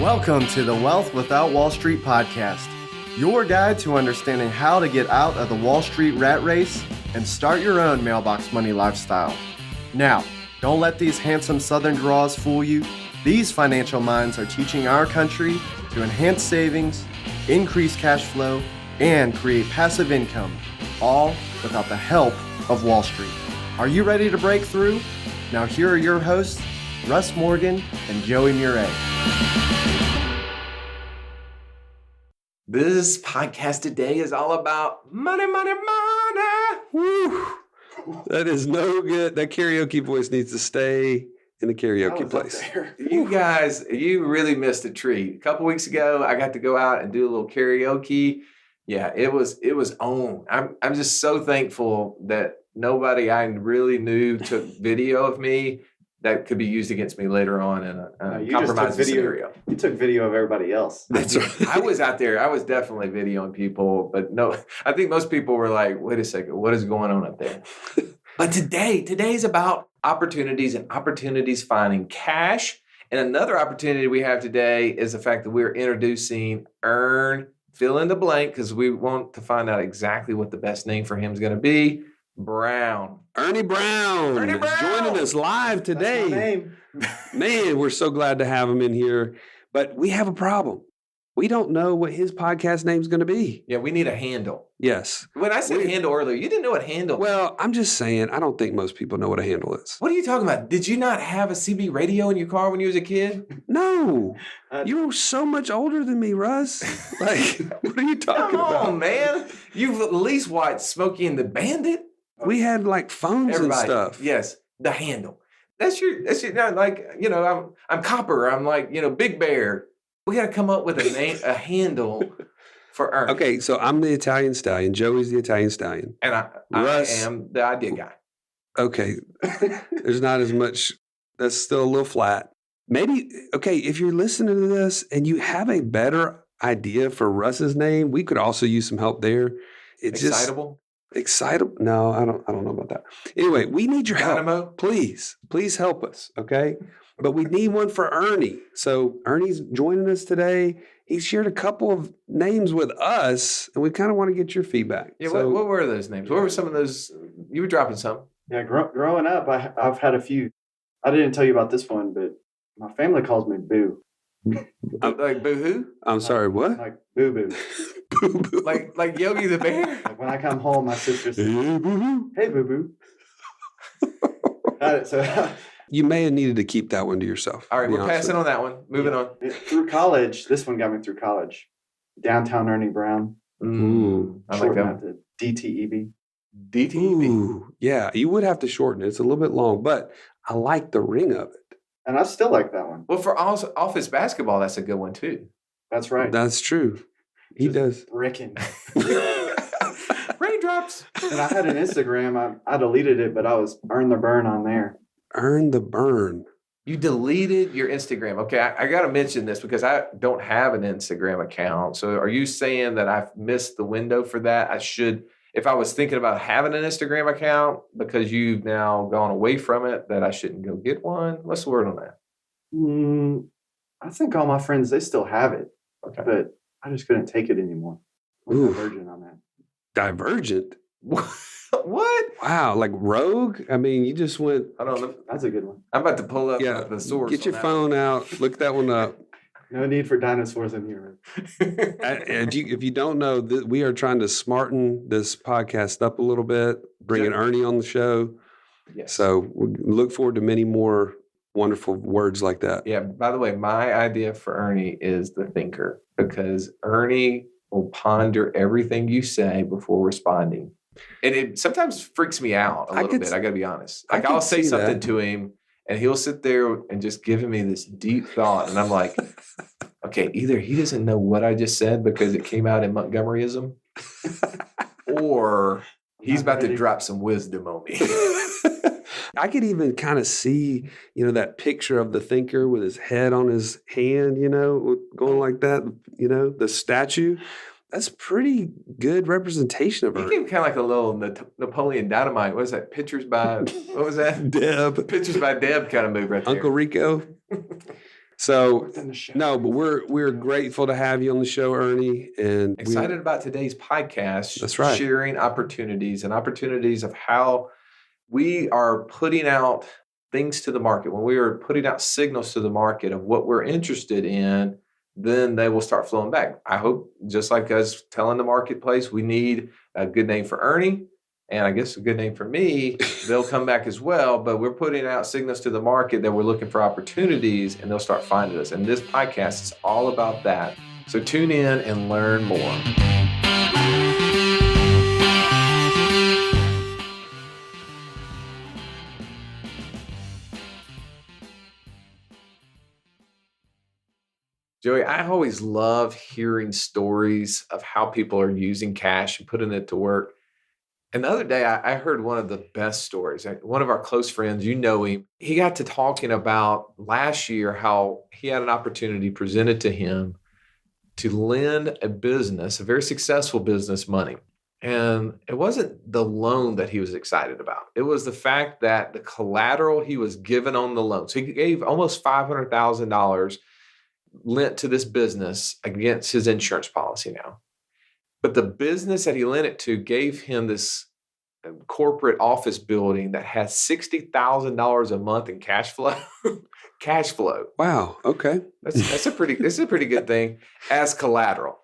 Welcome to the Wealth Without Wall Street podcast, your guide to understanding how to get out of the Wall Street rat race and start your own mailbox money lifestyle. Now, don't let these handsome Southern draws fool you. These financial minds are teaching our country to enhance savings, increase cash flow, and create passive income, all without the help of Wall Street. Are you ready to break through? Now here are your hosts, Russ Morgan and Joey Murray. This podcast today is all about money, money, money. Woo. That is no good. That karaoke voice needs to stay in the karaoke place. You guys, you really missed a treat. A couple weeks ago, I got to go out and do a little karaoke. Yeah, it was on. I'm just so thankful that nobody I really knew took video of me that could be used against me later on in a compromising scenario. You took video of everybody else. That's right. I was out there. I was definitely videoing people, but no, I think most people were like, wait a second, what is going on up there? But today's about opportunities and opportunities finding cash. And another opportunity we have today is the fact that we're introducing Earn, fill in the blank, because we want to find out exactly what the best name for him is going to be. Brown. Ernie Brown. Ernie Brown. Joining us live today. That's my name. Man, we're so glad to have him in here. But we have a problem. We don't know what his podcast name is going to be. Yeah, we need a handle. Yes. When I said handle earlier, you didn't know what handle was. Well, I'm just saying, I don't think most people know what a handle is. What are you talking about? Did you not have a CB radio in your car when you was a kid? No. You're so much older than me, Russ. Like, what are you talking Come about? on, man. You've at least watched Smokey and the Bandit. We had like phones and stuff. Yes, the handle. That's your like, I'm Copper. I'm like, Big Bear. We got to come up with a name, a handle for Ernie. Okay, so I'm the Italian Stallion. Joey's the Italian Stallion. And I am the idea guy. Okay, there's not as much. That's still a little flat. Maybe, okay, if you're listening to this and you have a better idea for Russ's name, we could also use some help there. It's Excitable? Excitable? No, I don't know about that. Anyway, we need your Dynamo? help. Please help us, okay? But we need one for Ernie. So Ernie's joining us today. He shared a couple of names with us, and we kind of want to get your feedback. Yeah, so, what were those names? What were some of those? You were dropping some. Yeah, growing up, I've had a few. I didn't tell you about this one, but my family calls me Boo. Like Boo-hoo? I'm sorry, what? Like Boo Boo. Boo-boo. Like Yogi the Bear? Like when I come home, my sister says, Hey, boo-boo. "Hey, Boo Boo." So You may have needed to keep that one to yourself. All right, we're passing on that one. Moving on. through college, this one got me through college. Downtown Ernie Brown. Ooh. I like that one. The DTEB. DTEB. Ooh, yeah, you would have to shorten it. It's a little bit long, but I like the ring of it. And I still like that one. Well, for office basketball, that's a good one too. That's right. That's true. He does. Bricking. Raindrops. And I had an Instagram. I deleted it, but I was Earn the Burn on there. Earn the burn. You deleted your Instagram. Okay, I got to mention this because I don't have an Instagram account. So are you saying that I've missed the window for that? I should, if I was thinking about having an Instagram account because you've now gone away from it, that I shouldn't go get one? What's the word on that? I think all my friends, they still have it. Okay. But I just couldn't take it anymore. I'm Ooh. divergent on that. Divergent? What? Wow, like rogue? I mean, you just went. I don't know. That's a good one. I'm about to pull up Yeah, the source. get your on that phone out. Look that one up. No need for dinosaurs in here. one. And if you don't know, we are trying to smarten this podcast up a little bit, bringing Ernie on the show. Yes. So we look forward to many more wonderful words like that. Yeah, by the way, my idea for Ernie is the thinker because Ernie will ponder everything you say before responding. And it sometimes freaks me out a little bit. I got to be honest. Like I'll say something to him and he'll sit there and just give me this deep thought. And I'm like, okay, either he doesn't know what I just said because it came out in Montgomeryism or he's about to drop some wisdom on me. I could even kind of see, that picture of the thinker with his head on his hand, going like that, the statue. That's pretty good representation of her. He came kind of like a little Napoleon Dynamite. What was that? Pictures by, what was that? Deb. Pictures by Deb kind of move right there. Uncle Rico. So Within the show. no, but we're grateful to have you on the show, Ernie, and Excited about today's podcast. That's right. Sharing opportunities and opportunities of how we are putting out things to the market. When we are putting out signals to the market of what we're interested in, then they will start flowing back. I hope, just like us telling the marketplace, we need a good name for Ernie, and I guess a good name for me, they'll come back as well. But we're putting out signals to the market that we're looking for opportunities, and they'll start finding us. And this podcast is all about that. So tune in and learn more. Joey, I always love hearing stories of how people are using cash and putting it to work. And the other day, I heard one of the best stories. One of our close friends, you know him, he got to talking about last year how he had an opportunity presented to him to lend a business, a very successful business, money. And it wasn't the loan that he was excited about. It was the fact that the collateral he was given on the loan. So he gave almost $500,000 lent to this business against his insurance policy now. But the business that he lent it to gave him this corporate office building that has $60,000 a month in cash flow. Cash flow. wow, okay. That's a pretty good thing as collateral.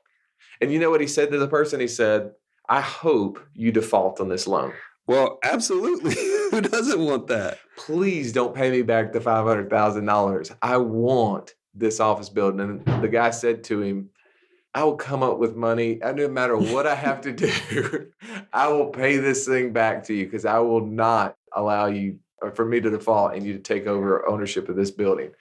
And you know what he said to the person? He said, I hope you default on this loan. Well, absolutely. Who doesn't want that? Please don't pay me back the $500,000. I want this office building. And the guy said to him, I will come up with money. No matter what I have to do, I will pay this thing back to you because I will not allow you or for me to default and you to take over ownership of this building.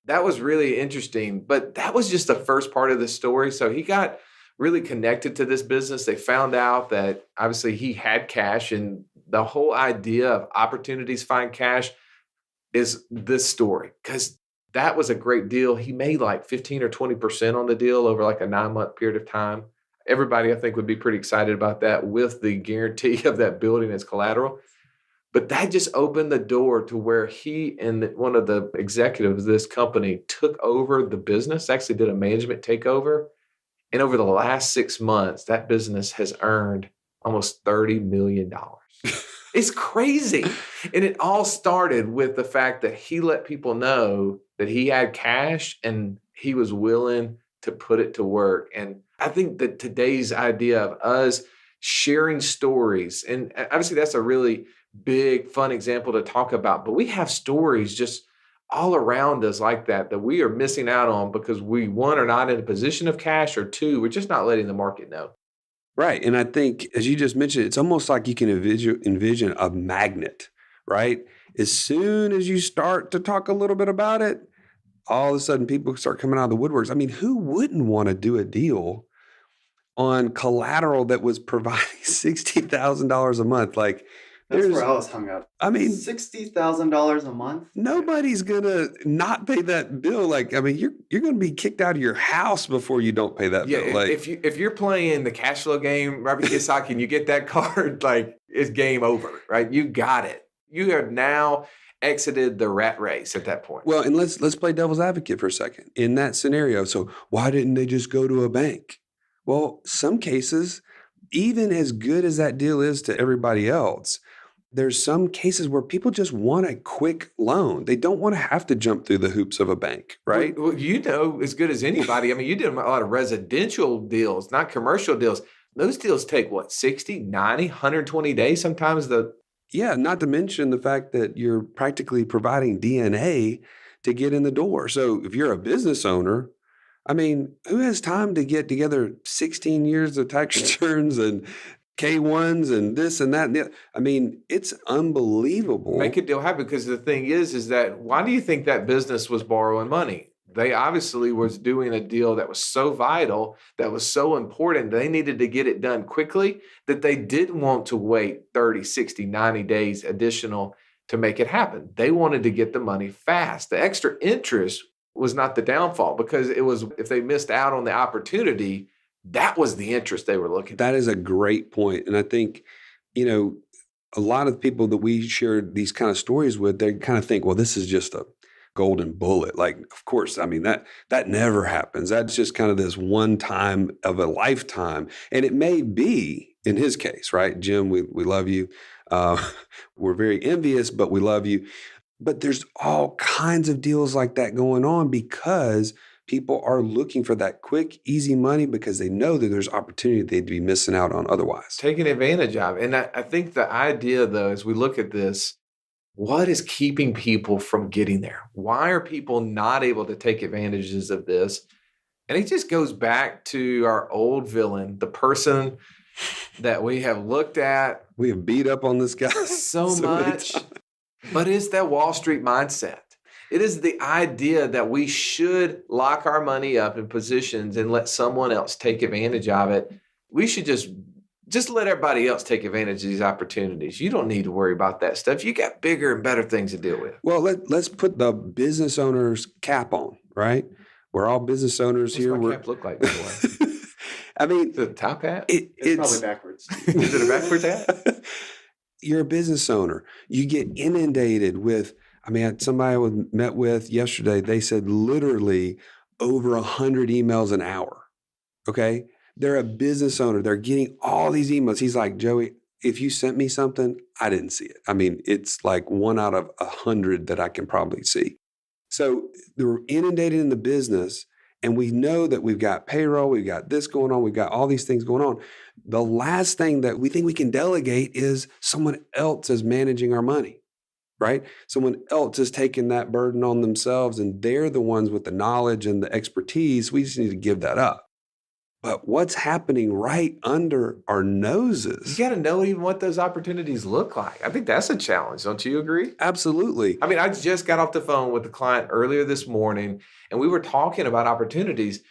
That was really interesting, but that was just the first part of the story. So he got really connected to this business. They found out that obviously he had cash, and the whole idea of opportunities find cash is this story because that was a great deal. He made like 15 or 20% on the deal over like a 9-month period of time. Everybody, I think, would be pretty excited about that with the guarantee of that building as collateral. But that just opened the door to where he and one of the executives of this company took over the business, actually did a management takeover. And over the last 6 months, that business has earned almost $30 million. It's crazy. And it all started with the fact that he let people know that he had cash and he was willing to put it to work. And I think that today's idea of us sharing stories, and obviously that's a really big, fun example to talk about, but we have stories just all around us like that we are missing out on because we, one, are not in a position of cash, or two, we're just not letting the market know. Right. And I think, as you just mentioned, it's almost like you can envision a magnet, right? As soon as you start to talk a little bit about it, all of a sudden people start coming out of the woodworks. I mean, who wouldn't want to do a deal on collateral that was providing $60,000 a month? Like, That's where I was hung up. I mean, $60,000 a month. nobody's gonna not pay that bill. Like, I mean, you're gonna be kicked out of your house before you don't pay that bill. Like, if you're playing the cash flow game, Robert Kiyosaki, and you get that card, like, it's game over, right? You got it. You have now exited the rat race at that point. well, and let's play devil's advocate for a second in that scenario. So why didn't they just go to a bank? Well, some cases, even as good as that deal is to everybody else, there's some cases where people just want a quick loan. They don't want to have to jump through the hoops of a bank, right? Well, you know as good as anybody. I mean, you did a lot of residential deals, not commercial deals. Those deals take, 60, 90, 120 days sometimes. Yeah, not to mention the fact that you're practically providing DNA to get in the door. So if you're a business owner, I mean, who has time to get together 16 years of tax returns and K-1s and this and that? And the, I mean, it's unbelievable. Make a deal happen, because the thing is that why do you think that business was borrowing money? They obviously was doing a deal that was so vital, that was so important, they needed to get it done quickly, that they didn't want to wait 30, 60, 90 days additional to make it happen. They wanted to get the money fast. The extra interest was not the downfall, because it was, if they missed out on the opportunity, that was the interest they were looking at. That is a great point. And I think, a lot of people that we share these kind of stories with, they kind of think, well, this is just a golden bullet. Like, of course, I mean, that never happens. That's just kind of this one time of a lifetime. And it may be, in his case, right? Jim, we love you. We're very envious, but we love you. But there's all kinds of deals like that going on because people are looking for that quick, easy money because they know that there's opportunity they'd be missing out on otherwise. Taking advantage of it. And I think the idea, though, as we look at this, what is keeping people from getting there? Why are people not able to take advantages of this? And it just goes back to our old villain, the person that we have looked at. We have beat up on this guy so much, but it's that Wall Street mindset. It is the idea that we should lock our money up in positions and let someone else take advantage of it. We should just let everybody else take advantage of these opportunities. You don't need to worry about that stuff. You got bigger and better things to deal with. Well, let's put the business owner's cap on, right? We're all business owners What's here. my cap look like, by the way? I mean, the top hat? It's probably backwards. Is it a backwards hat? You're a business owner. You get inundated with, I mean, somebody I met with yesterday, they said literally over 100 emails an hour. Okay. They're a business owner. They're getting all these emails. He's like, Joey, if you sent me something, I didn't see it. I mean, it's like 1 out of 100 that I can probably see. So they're inundated in the business, and we know that we've got payroll, we've got this going on, we've got all these things going on. The last thing that we think we can delegate is someone else is managing our money, right? Someone else is taking that burden on themselves, and they're the ones with the knowledge and the expertise. We just need to give that up. But what's happening right under our noses? You got to know even what those opportunities look like. I think that's a challenge. Don't you agree? Absolutely. I mean, I just got off the phone with the client earlier this morning, and we were talking about opportunities.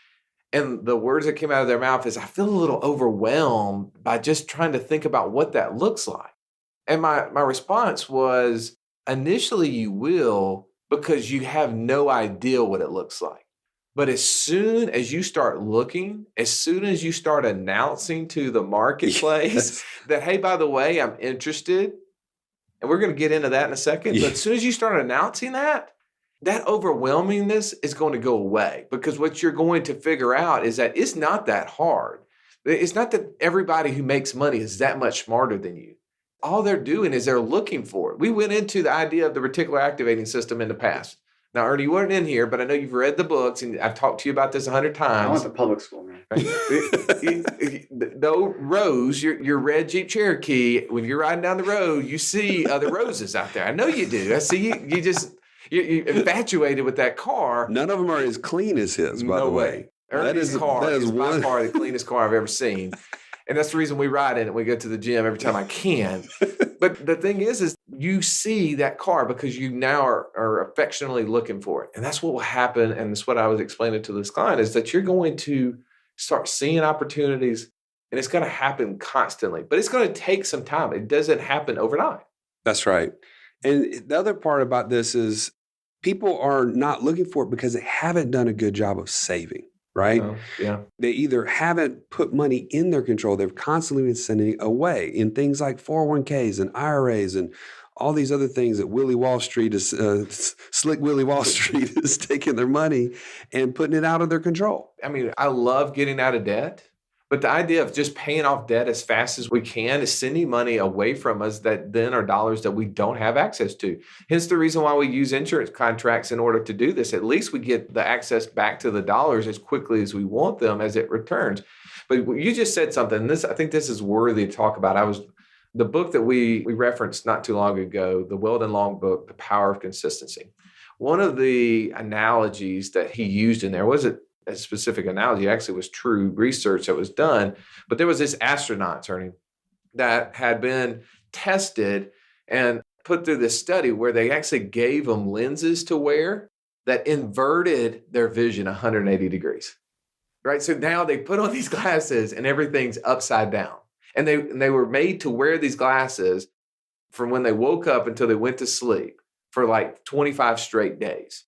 And the words that came out of their mouth is, I feel a little overwhelmed by just trying to think about what that looks like. And my response was, initially you will, because you have no idea what it looks like. But as soon as you start looking, as soon as you start announcing to the marketplace that, hey, by the way, I'm interested, and we're going to get into that in a second, but as soon as you start announcing that overwhelmingness is going to go away, because what you're going to figure out is that it's not that hard. It's not that everybody who makes money is that much smarter than you. All they're doing is they're looking for it. We went into the idea of the reticular activating system in the past. Now, Ernie, you weren't in here, but I know you've read the books, and I've talked to you about this 100 times. I went to public school, man. Though Rose, your red Jeep Cherokee, when you're riding down the road, you see other roses out there. I know you do. I see you're infatuated with that car. None of them are as clean as his, by the way. Ernie's car is by far the cleanest car I've ever seen. And that's the reason we ride in it. We go to the gym every time I can. But the thing is you see that car because you now are affectionately looking for it. And that's what will happen. And that's what I was explaining to this client, is that you're going to start seeing opportunities, and it's going to happen constantly. But it's going to take some time. It doesn't happen overnight. That's right. And the other part about this is people are not looking for it because they haven't done a good job of saving. Right? Yeah. They either haven't put money in their control. They've constantly been sending it away in things like 401ks and IRAs and all these other things that Willie Wall Street is, Slick Willie Wall Street is taking their money and putting it out of their control. I mean, I love getting out of debt, but the idea of just paying off debt as fast as we can is sending money away from us that then are dollars that we don't have access to. Hence the reason why we use insurance contracts in order to do this. At least we get the access back to the dollars as quickly as we want them as it returns. But you just said something. I think this is worthy to talk about. The book that we referenced not too long ago, the Weldon Long book, The Power of Consistency. One of the analogies that he used in there wasn't a specific analogy, actually was true research that was done. But there was this astronaut, Ernie, that had been tested and put through this study where they actually gave them lenses to wear that inverted their vision 180 degrees, right? So now they put on these glasses and everything's upside down. And they were made to wear these glasses from when they woke up until they went to sleep for like 25 straight days.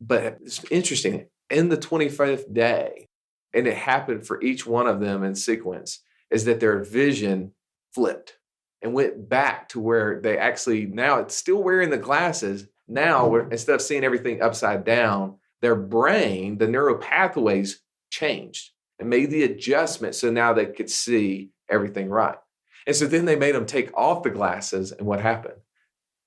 But it's interesting. In the 25th day, and it happened for each one of them in sequence, is that their vision flipped and went back to where they actually, now it's still wearing the glasses, Now, instead of seeing everything upside down, their brain, the neural pathways changed and made the adjustment so now they could see everything right. And so then they made them take off the glasses, and what happened?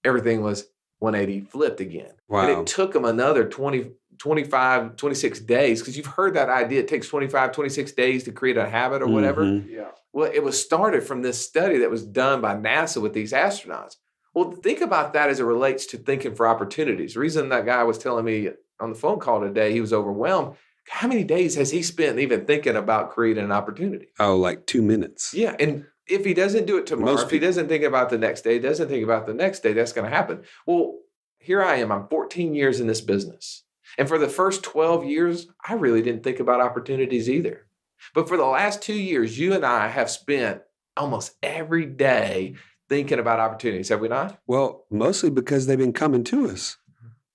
Everything was 180 flipped again. Wow. And it took them another 20, 25, 26 days, because you've heard that idea. It takes 25, 26 days to create a habit or whatever. Yeah. Well, it was started from this study that was done by NASA with these astronauts. Well, think about that as it relates to thinking for opportunities. The reason that guy was telling me on the phone call today, he was overwhelmed. How many days has he spent even thinking about creating an opportunity? Oh, like 2 minutes. Yeah. And if he doesn't do it tomorrow, if he doesn't think about the next day, doesn't think about the next day, that's going to happen. Well, here I am. I'm 14 years in this business. And for the first 12 years, I really didn't think about opportunities either. But for the last 2 years, you and I have spent almost every day thinking about opportunities, have we not? Well, mostly because they've been coming to us.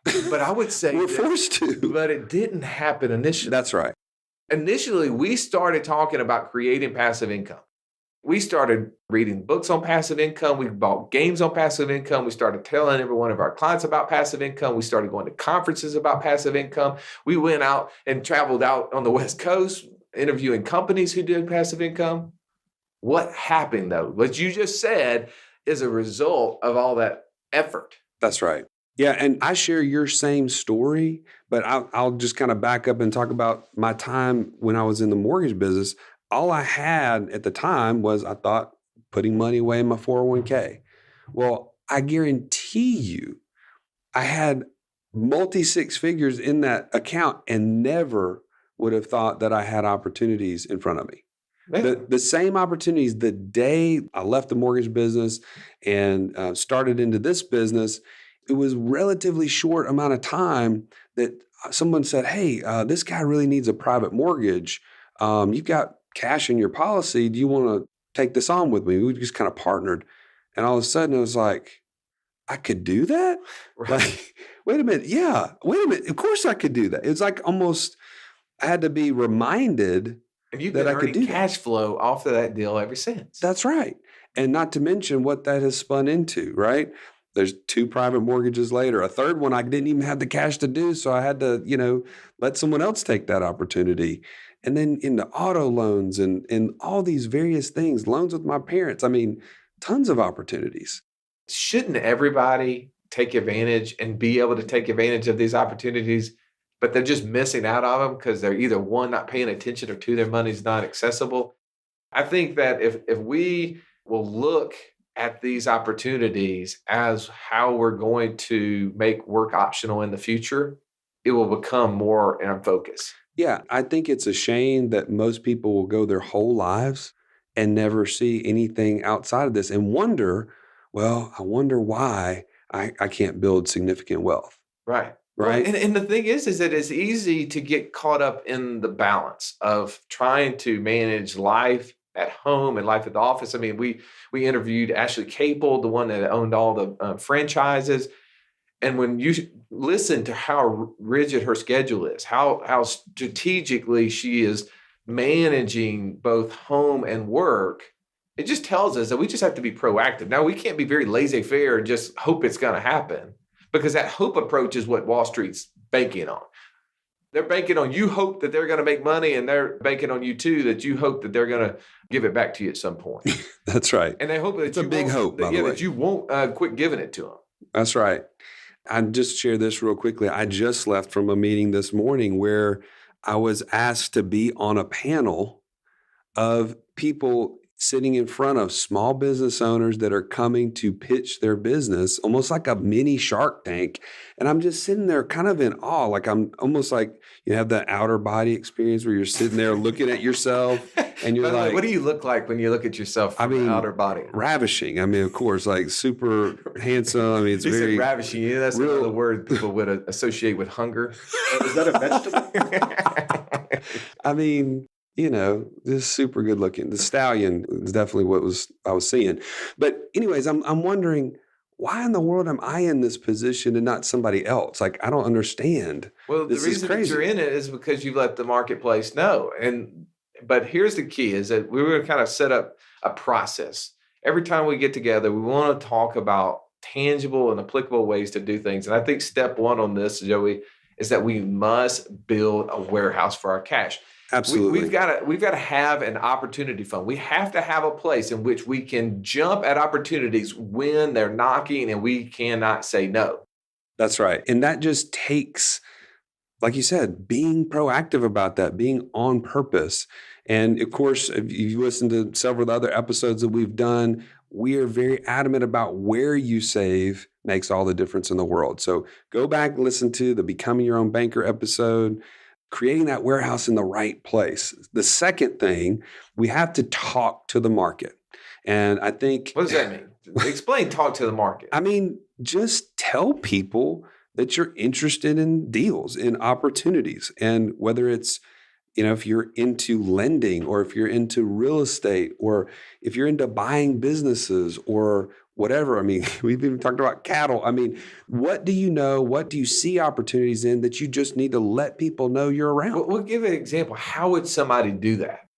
But I would say we're forced to. But it didn't happen initially. That's right. Initially, we started talking about creating passive income. We started reading books on passive income. We bought games on passive income. We started telling every one of our clients about passive income. We started going to conferences about passive income. We went out and traveled out on the West Coast, interviewing companies who did passive income. What happened, though? What you just said is a result of all that effort. That's right. Yeah, and I share your same story, but I'll just kind of back up and talk about my time when I was in the mortgage business. All I had at the time was, I thought, putting money away in my 401k. Well, I guarantee you, I had multi-six figures in that account and never would have thought that I had opportunities in front of me. The same opportunities the day I left the mortgage business and started into this business, it was relatively short amount of time that someone said, hey, this guy really needs a private mortgage. You've got cash in your policy. Do you want to take this on with me? We just kind of partnered. And all of a sudden it was like, I could do that? Right. Like, wait a minute. Yeah, wait a minute. Of course I could do that. It's like almost I had to be reminded and you've that been I could earning do cash flow off of that deal ever since. That's right. And not to mention what that has spun into, right? There's 2 private mortgages later. A third one I didn't even have the cash to do, so I had to, let someone else take that opportunity. And then into auto loans and all these various things, loans with my parents. I mean, tons of opportunities. Shouldn't everybody take advantage and be able to take advantage of these opportunities, but they're just missing out on them because they're either, one, not paying attention, or two, their money's not accessible? I think that if we will look at these opportunities as how we're going to make work optional in the future, it will become more in focus. Yeah, I think it's a shame that most people will go their whole lives and never see anything outside of this and wonder, well, I wonder why I can't build significant wealth. Right. Right. Well, and the thing is that it's easy to get caught up in the balance of trying to manage life at home and life at the office. I mean, we interviewed Ashley Capel, the one that owned all the franchises. And when you listen to how rigid her schedule is, how strategically she is managing both home and work, it just tells us that we just have to be proactive. Now, we can't be very laissez-faire and just hope it's going to happen, because that hope approach is what Wall Street's banking on. They're banking on you hope that they're going to make money, and they're banking on you too that you hope that they're going to give it back to you at some point. That's right. And they hope that it's a big hope, by the way. that you won't quit giving it to them. That's right. I just share this real quickly. I just left from a meeting this morning where I was asked to be on a panel of people sitting in front of small business owners that are coming to pitch their business, almost like a mini Shark Tank. And I'm just sitting there kind of in awe. Like I'm almost like you have that outer body experience where you're sitting there looking at yourself and you're like, what do you look like when you look at yourself from the outer body? Ravishing. I mean, of course, like super handsome. I mean, it's very ravishing. Yeah, that's another word people would associate with hunger. Is that a vegetable? I mean, just super good looking. The stallion is definitely what I was seeing. But anyways, I'm wondering, why in the world am I in this position and not somebody else? Like, I don't understand. Well, the reason that you're in it is because you let the marketplace know. But here's the key, is that we were going to kind of set up a process. Every time we get together, we want to talk about tangible and applicable ways to do things. And I think step one on this, Joey, is that we must build a warehouse for our cash. Absolutely. We've got to have an opportunity fund. We have to have a place in which we can jump at opportunities when they're knocking and we cannot say no. That's right. And that just takes, like you said, being proactive about that, being on purpose. And of course, if you listen to several of the other episodes that we've done, we are very adamant about where you save makes all the difference in the world. So go back and listen to the Becoming Your Own Banker episode, creating that warehouse in the right place. The second thing, we have to talk to the market. And I think... What does that mean? Explain talk to the market. I mean, just tell people that you're interested in deals, in opportunities. And whether it's, if you're into lending or if you're into real estate or if you're into buying businesses or whatever. I mean, we've even talked about cattle. I mean, what do you know? What do you see opportunities in that you just need to let people know you're around? We'll give an example. How would somebody do that?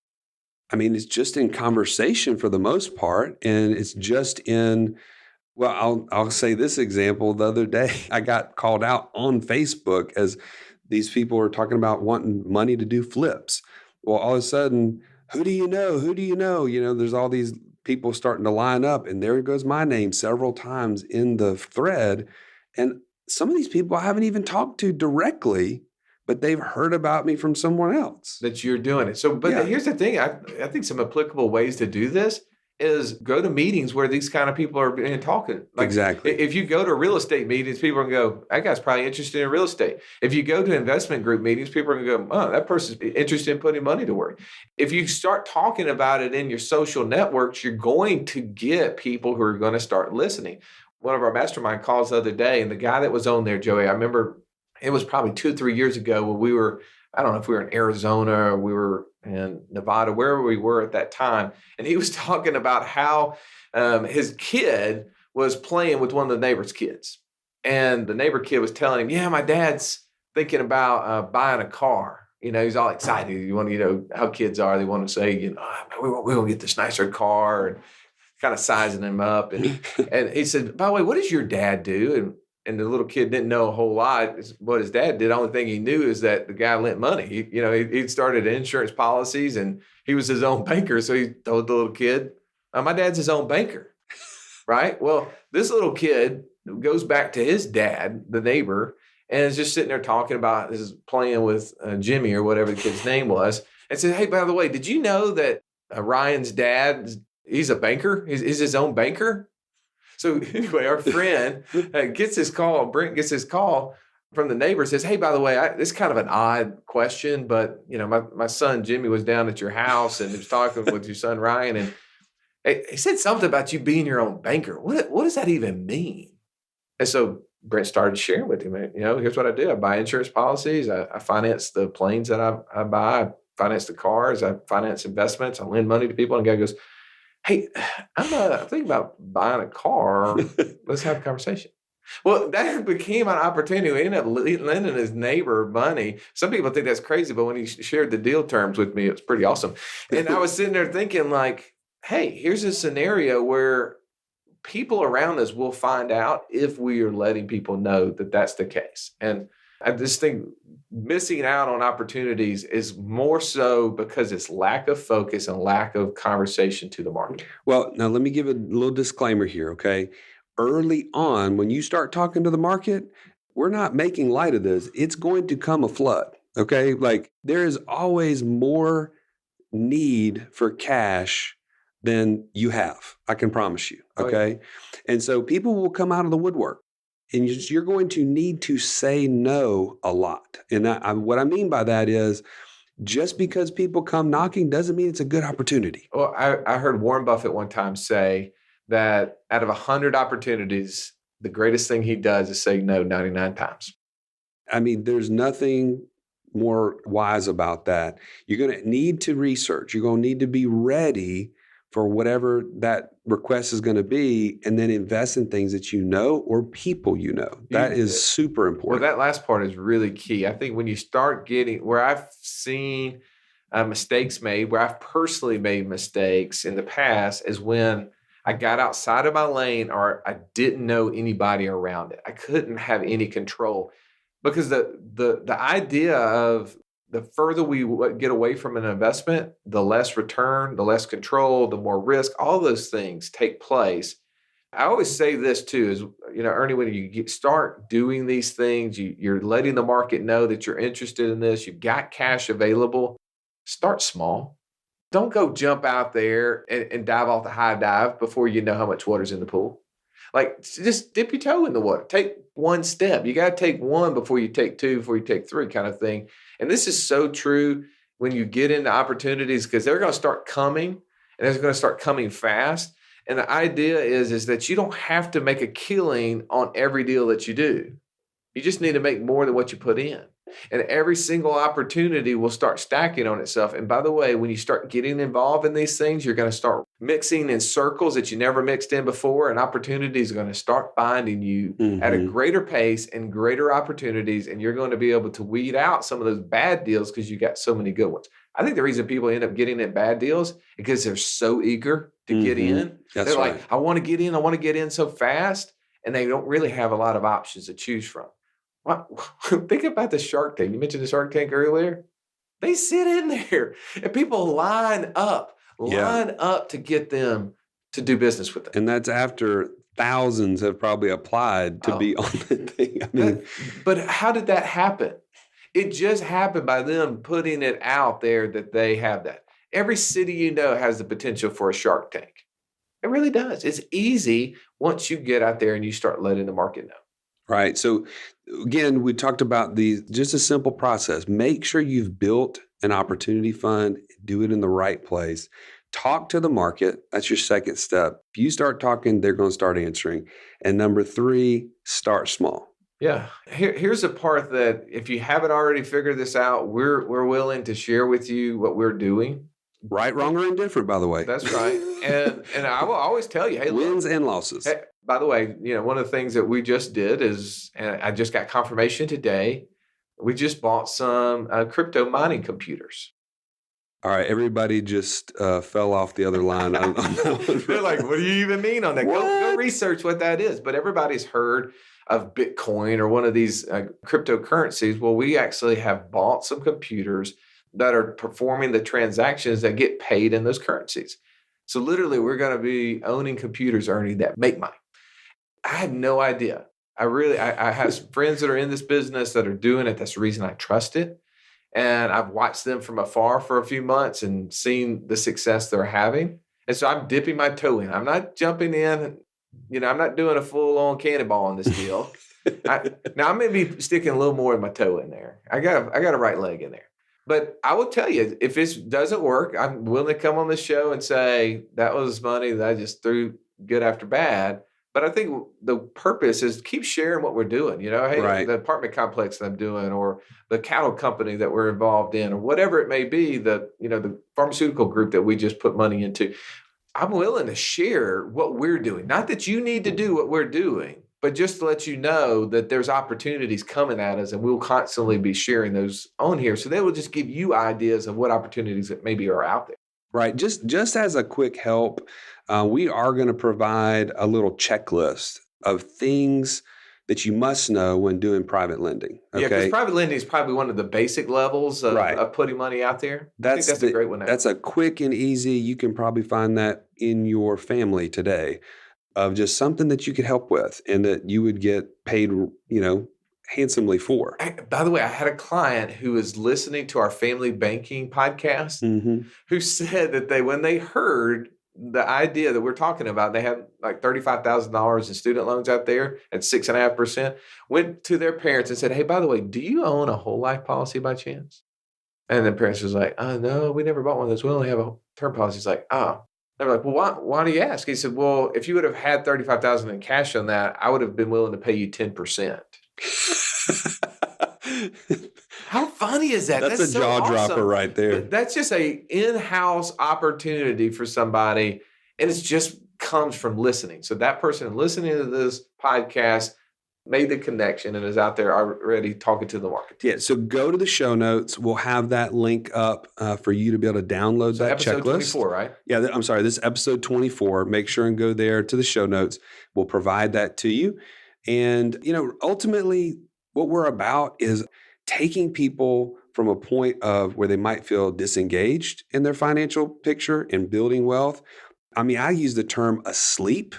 I mean, it's just in conversation for the most part. And it's just in, well, I'll say this example. The other day, I got called out on Facebook as these people were talking about wanting money to do flips. Well, all of a sudden, who do you know? Who do you know? There's all these people starting to line up, and there goes my name several times in the thread. And some of these people I haven't even talked to directly, but they've heard about me from someone else. That you're doing it. So, but here's the thing. I think some applicable ways to do this is go to meetings where these kind of people are being talking. Like, exactly. If you go to real estate meetings, people are going to go, that guy's probably interested in real estate. If you go to investment group meetings, people are going to go, oh, that person's interested in putting money to work. If you start talking about it in your social networks, you're going to get people who are going to start listening. One of our mastermind calls the other day, and the guy that was on there, Joey, I remember it was probably 2 or 3 years ago when we were, I don't know if we were in Arizona or we were in Nevada, wherever we were at that time. And he was talking about how his kid was playing with one of the neighbor's kids. And the neighbor kid was telling him, yeah, my dad's thinking about buying a car. He's all excited. You want to, how kids are. They want to say, we're going to get this nicer car, and kind of sizing him up. And he said, by the way, what does your dad do? And the little kid didn't know a whole lot what his dad did. The only thing he knew is that the guy lent money. He'd started insurance policies, and he was his own banker. So he told the little kid, my dad's his own banker, right? Well, this little kid goes back to his dad, the neighbor, and is just sitting there talking about playing with Jimmy or whatever the kid's name was, and said, hey, by the way, did you know that Ryan's dad, he's a banker? He's his own banker? So anyway, our friend gets his call. Brent gets his call from the neighbor. Says, "Hey, by the way, this is kind of an odd question, but my son Jimmy was down at your house and he was talking with your son Ryan, and he said something about you being your own banker. What does that even mean?" And so Brent started sharing with him. Here's what I do: I buy insurance policies. I finance the planes that I buy. I finance the cars. I finance investments. I lend money to people. And the guy goes, hey, I'm thinking about buying a car. Let's have a conversation. Well, that became an opportunity. We ended up lending his neighbor money. Some people think that's crazy, but when he shared the deal terms with me, it was pretty awesome. And I was sitting there thinking like, hey, here's a scenario where people around us will find out if we are letting people know that that's the case. And I just think missing out on opportunities is more so because it's lack of focus and lack of conversation to the market. Well, now let me give a little disclaimer here, okay? Early on, when you start talking to the market, we're not making light of this. It's going to come a flood, okay? Like there is always more need for cash than you have. I can promise you, okay? Oh, yeah. And so people will come out of the woodwork. And you're going to need to say no a lot. And what I mean by that is just because people come knocking doesn't mean it's a good opportunity. Well, I heard Warren Buffett one time say that out of 100 opportunities, the greatest thing he does is say no 99 times. I mean, there's nothing more wise about that. You're going to need to research. You're going to need to be ready for whatever that request is going to be, and then invest in things that you know or people you know. That is super important. Well, that last part is really key. I think when you start getting, where I've seen mistakes made, where I've personally made mistakes in the past, is when I got outside of my lane or I didn't know anybody around it. I couldn't have any control because the idea of the further we get away from an investment, the less return, the less control, the more risk, all those things take place. I always say this too, is, Ernie, when you start doing these things, you're letting the market know that you're interested in this, you've got cash available, start small. Don't go jump out there and dive off the high dive before you know how much water's in the pool. Like, just dip your toe in the water. Take one step. You got to take one before you take two, before you take three, kind of thing. And this is so true when you get into opportunities, because they're going to start coming, and they're going to start coming fast. And the idea is that you don't have to make a killing on every deal that you do. You just need to make more than what you put in. And every single opportunity will start stacking on itself. And by the way, when you start getting involved in these things, you're going to start mixing in circles that you never mixed in before. And opportunities are going to start finding you at a greater pace and greater opportunities. And you're going to be able to weed out some of those bad deals because you got so many good ones. I think the reason people end up getting in bad deals is because they're so eager to get in. They're like, I want to get in so fast. And they don't really have a lot of options to choose from. Well, think about the Shark Tank. You mentioned the Shark Tank earlier. They sit in there and people line up to get them to do business with them. And that's after thousands have probably applied to be on the thing. I mean, but how did that happen? It just happened by them putting it out there that they have that. Every city has the potential for a Shark Tank. It really does. It's easy once you get out there and you start letting the market know. Right. So again, we talked about just a simple process. Make sure you've built an opportunity fund, do it in the right place. Talk to the market. That's your second step. If you start talking, they're going to start answering. And number 3, start small. Yeah. Here's a part that if you haven't already figured this out, we're willing to share with you what we're doing. Right, wrong, or indifferent, by the way. That's right. And I will always tell you, hey, wins and losses. Hey, by the way, one of the things that we just did is, and I just got confirmation today, we just bought some crypto mining computers. All right, everybody just fell off the other line. On that one. They're like, what do you even mean on that? Go research what that is. But everybody's heard of Bitcoin or one of these cryptocurrencies. Well, we actually have bought some computers that are performing the transactions that get paid in those currencies. So literally, we're going to be owning computers, Ernie, that make money. I had no idea. I have some friends that are in this business that are doing it. That's the reason I trust it. And I've watched them from afar for a few months and seen the success they're having. And so I'm dipping my toe in. I'm not jumping in. I'm not doing a full-on cannonball on this deal. Now, I may be sticking a little more of my toe in there. I got a right leg in there. But I will tell you, if this doesn't work, I'm willing to come on the show and say that was money that I just threw good after bad. But I think the purpose is keep sharing what we're doing. Hey, right. The apartment complex that I'm doing, or the cattle company that we're involved in, or whatever it may be, the pharmaceutical group that we just put money into. I'm willing to share what we're doing. Not that you need to do what we're doing, but just to let you know that there's opportunities coming at us, and we'll constantly be sharing those on here. So they will just give you ideas of what opportunities that maybe are out there. Right. Just as a quick help, we are going to provide a little checklist of things that you must know when doing private lending. Okay? Yeah, because private lending is probably one of the basic levels of putting money out there. I think that's a great one. That's a quick and easy. You can probably find that in your family today, of just something that you could help with and that you would get paid, handsomely for. By the way, I had a client who was listening to our family banking podcast who said that when they heard the idea that we're talking about, they had like $35,000 in student loans out there at 6.5%, went to their parents and said, hey, by the way, do you own a whole life policy by chance? And the parents was like, oh, no, we never bought one of those. We only have a term policy. He's like, oh. They were like, well, why do you ask? He said, well, if you would have had $35,000 in cash on that, I would have been willing to pay you 10%. How funny is that? That's a jaw dropper right there. That's just a in-house opportunity for somebody, and it just comes from listening. So that person listening to this podcast made the connection and is out there already talking to the market. Yeah, so go to the show notes. We'll have that link up for you to be able to download that episode checklist. 24, right? Yeah, I'm sorry, this is episode 24. Make sure and go there to the show notes. We'll provide that to you. And, ultimately, what we're about is taking people from a point of where they might feel disengaged in their financial picture and building wealth. I mean, I use the term asleep,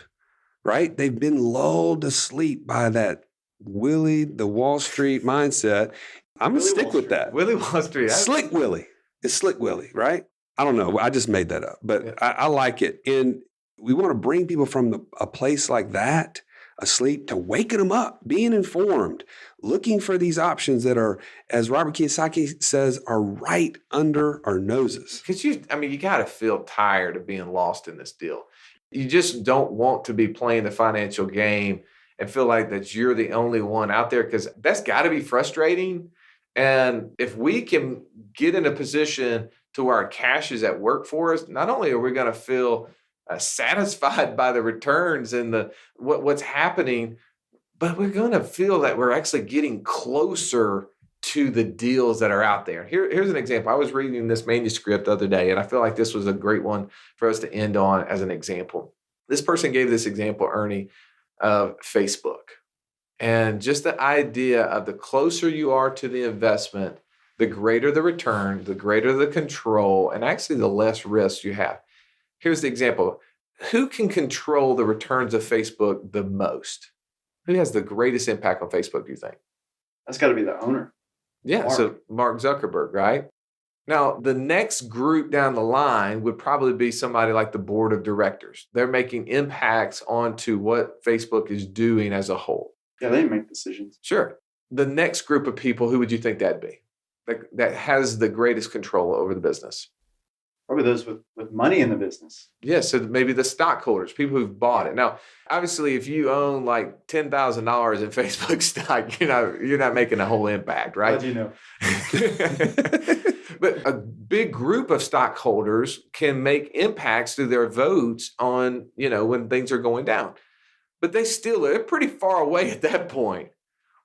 right? They've been lulled to sleep by that Willie, the Wall Street mindset. I'm going to stick with that. Willie Wall Street. Slick Willie. It's Slick Willie, right? I don't know. I just made that up, but yeah. I like it. And we want to bring people from a place like that, asleep, to waking them up, being informed, looking for these options that are, as Robert Kiyosaki says, are right under our noses. Because you got to feel tired of being lost in this deal. You just don't want to be playing the financial game and feel like that you're the only one out there, because that's got to be frustrating. And if we can get in a position to where our cash is at work for us, not only are we going to feel satisfied by the returns and what's happening, but we're going to feel that we're actually getting closer to the deals that are out there. Here's an example. I was reading this manuscript the other day, and I feel like this was a great one for us to end on as an example. This person gave this example, Ernie, of Facebook. And just the idea of the closer you are to the investment, the greater the return, the greater the control, and actually the less risk you have. Here's the example. Who can control the returns of Facebook the most? Who has the greatest impact on Facebook, do you think? That's got to be the owner. Yeah, so Mark Zuckerberg, right? Now, the next group down the line would probably be somebody like the board of directors. They're making impacts onto what Facebook is doing as a whole. Yeah, they make decisions. Sure. The next group of people, who would you think that'd be? That has the greatest control over the business? Probably those with money in the business. Yeah, so maybe the stockholders, people who've bought it. Now, obviously, if you own like $10,000 in Facebook stock, you're not making a whole impact, right? How do you know? But a big group of stockholders can make impacts through their votes on, when things are going down. But they're pretty far away at that point.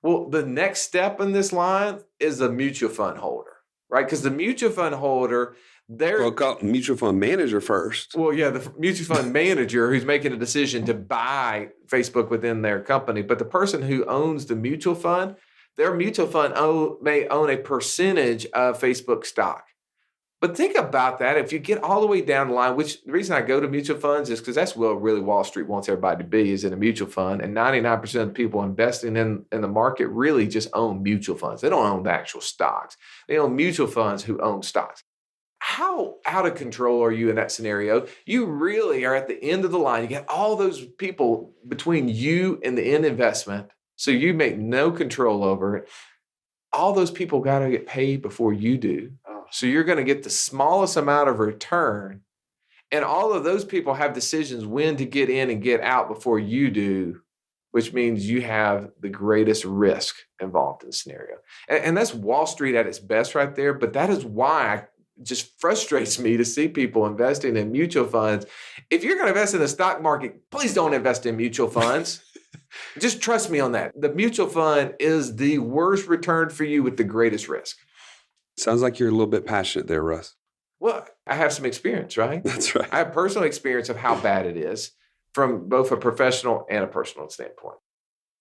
Well, the next step in this line is the mutual fund holder, right? Because the mutual fund holder, Well, call mutual fund manager first. Well, yeah, the mutual fund manager who's making a decision to buy Facebook within their company. But the person who owns the mutual fund, their mutual fund may own a percentage of Facebook stock. But think about that. If you get all the way down the line, which the reason I go to mutual funds is because that's what really Wall Street wants everybody to be, is in a mutual fund. And 99% of people investing in the market really just own mutual funds. They don't own the actual stocks. They own mutual funds who own stocks. How out of control are you in that scenario? You really are at the end of the line. You get all those people between you and the end investment, so you make no control over it. All those people got to get paid before you do. So you're going to get the smallest amount of return. And all of those people have decisions when to get in and get out before you do, which means you have the greatest risk involved in the scenario. And that's Wall Street at its best right there. But that is why it just frustrates me to see people investing in mutual funds. If you're going to invest in the stock market, please don't invest in mutual funds. Just trust me on that. The mutual fund is the worst return for you with the greatest risk. Sounds like you're a little bit passionate there, Russ. Well, I have some experience, right? That's right. I have personal experience of how bad it is from both a professional and a personal standpoint.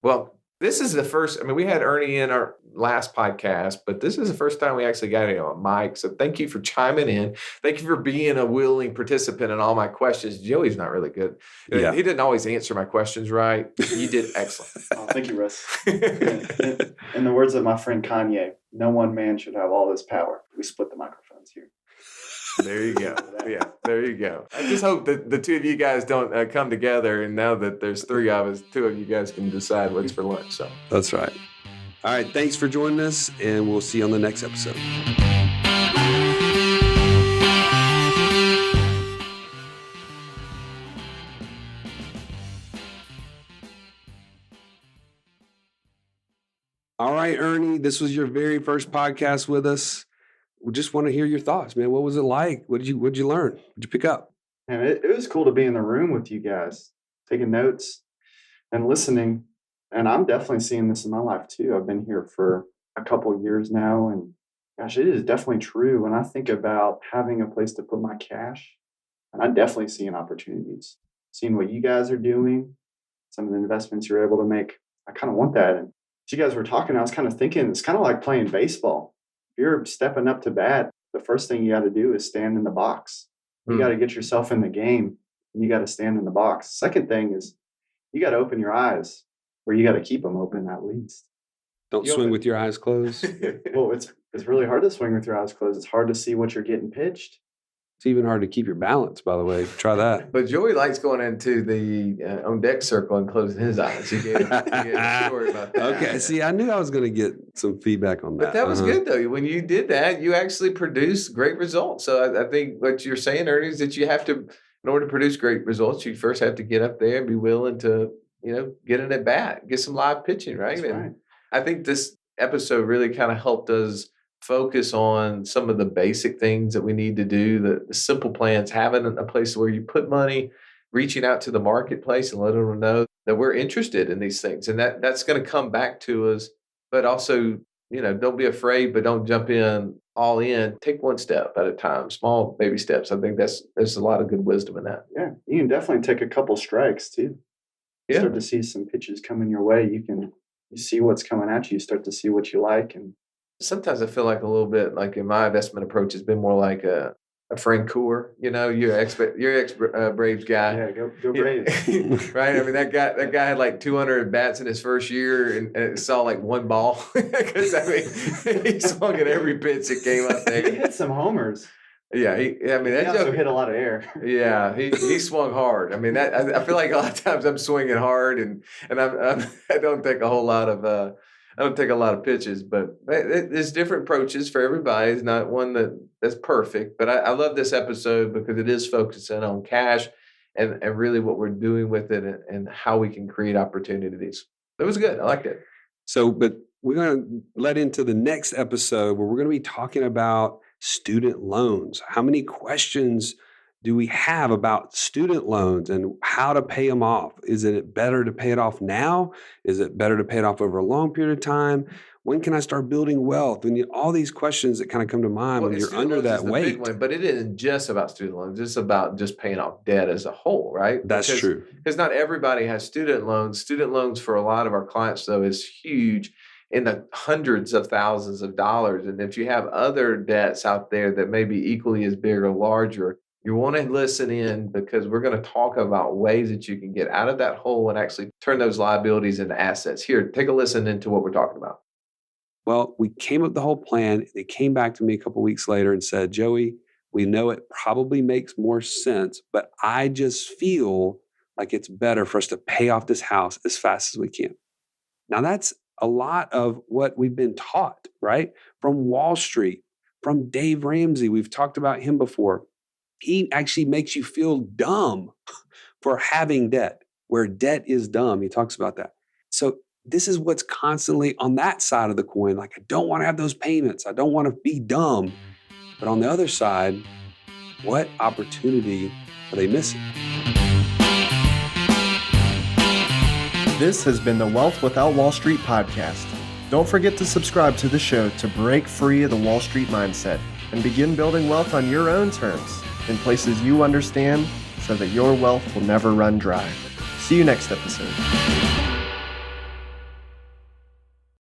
Well, this is the first, we had Ernie in our last podcast, but this is the first time we actually got him on mic. So thank you for chiming in. Thank you for being a willing participant in all my questions. Joey's not really good. Yeah. He didn't always answer my questions right. You did excellent. Oh, thank you, Russ. In the words of my friend Kanye, no one man should have all this power. We split the microphones here. There you go. Yeah, there you go. I just hope that the two of you guys don't come together, and now that there's three of us, two of you guys can decide what's for lunch. So that's right. All right, thanks for joining us, and we'll see you on the next episode. All right, Ernie, this was your very first podcast with us. We just want to hear your thoughts, man. What was it like? What did you learn? What did you pick up? And it was cool to be in the room with you guys, taking notes and listening. And I'm definitely seeing this in my life too. I've been here for a couple of years now, and gosh, it is definitely true. When I think about having a place to put my cash, and I definitely seeing opportunities, seeing what you guys are doing, some of the investments you're able to make. I kind of want that. And as you guys were talking, I was kind of thinking it's kind of like playing baseball. If you're stepping up to bat, the first thing you got to do is stand in the box. You got to get yourself in the game, and you got to stand in the box. Second thing is you got to open your eyes, or you got to keep them open at least. Don't swing with your eyes closed. Well, it's really hard to swing with your eyes closed. It's hard to see what you're getting pitched. It's even hard to keep your balance, by the way. Try that. But Joey likes going into the on deck circle and closing his eyes. You gave a story about that. Okay, see, I knew I was going to get some feedback on that. But that was good, though. When you did that, you actually produced great results. So I think what you're saying, Ernie, is that you have to, in order to produce great results, you first have to get up there and be willing to, get an at bat, get some live pitching, right? That's right. And I think this episode really kind of helped us focus on some of the basic things that we need to do, the simple plans, having a place where you put money, reaching out to the marketplace and letting them know that we're interested in these things. And that's going to come back to us. But also, don't be afraid, but don't jump in all in. Take one step at a time, small baby steps. I think there's a lot of good wisdom in that. Yeah, you can definitely take a couple strikes too. You start to see some pitches coming your way. You see what's coming at you. You start to see what you like. And sometimes I feel like a little bit like in my investment approach has been more like a Frank Coor. You're ex Braves guy. Yeah, go Braves. Right? I mean, that guy had like 200 bats in his first year and it saw like one ball. Because he swung at every pitch that came up there. He hit some homers. Yeah, he also hit a lot of air. Yeah, he swung hard. I mean, I feel like a lot of times I'm swinging hard, and I don't take a whole lot of I don't take a lot of pitches, but there's different approaches for everybody. It's not one that's perfect, but I love this episode because it is focusing on cash and really what we're doing with it and how we can create opportunities. It was good. I liked it. So, but we're going to let into the next episode where we're going to be talking about student loans. How many questions do we have about student loans and how to pay them off? Is it better to pay it off now? Is it better to pay it off over a long period of time? When can I start building wealth? And all these questions that kind of come to mind when you're under that weight. But it isn't just about student loans. It's about just paying off debt as a whole, right? That's true. Because not everybody has student loans. Student loans for a lot of our clients, though, is huge, in the hundreds of thousands of dollars. And if you have other debts out there that may be equally as big or larger, you want to listen in because we're going to talk about ways that you can get out of that hole and actually turn those liabilities into assets. Here, take a listen into what we're talking about. Well, we came up with the whole plan. They came back to me a couple of weeks later and said, Joey, we know it probably makes more sense, but I just feel like it's better for us to pay off this house as fast as we can. Now, that's a lot of what we've been taught, right? From Wall Street, from Dave Ramsey. We've talked about him before. He actually makes you feel dumb for having debt, where debt is dumb. He talks about that. So this is what's constantly on that side of the coin. Like, I don't want to have those payments. I don't want to be dumb. But on the other side, what opportunity are they missing? This has been the Wealth Without Wall Street podcast. Don't forget to subscribe to the show to break free of the Wall Street mindset and begin building wealth on your own terms in places you understand so that your wealth will never run dry. See you next episode.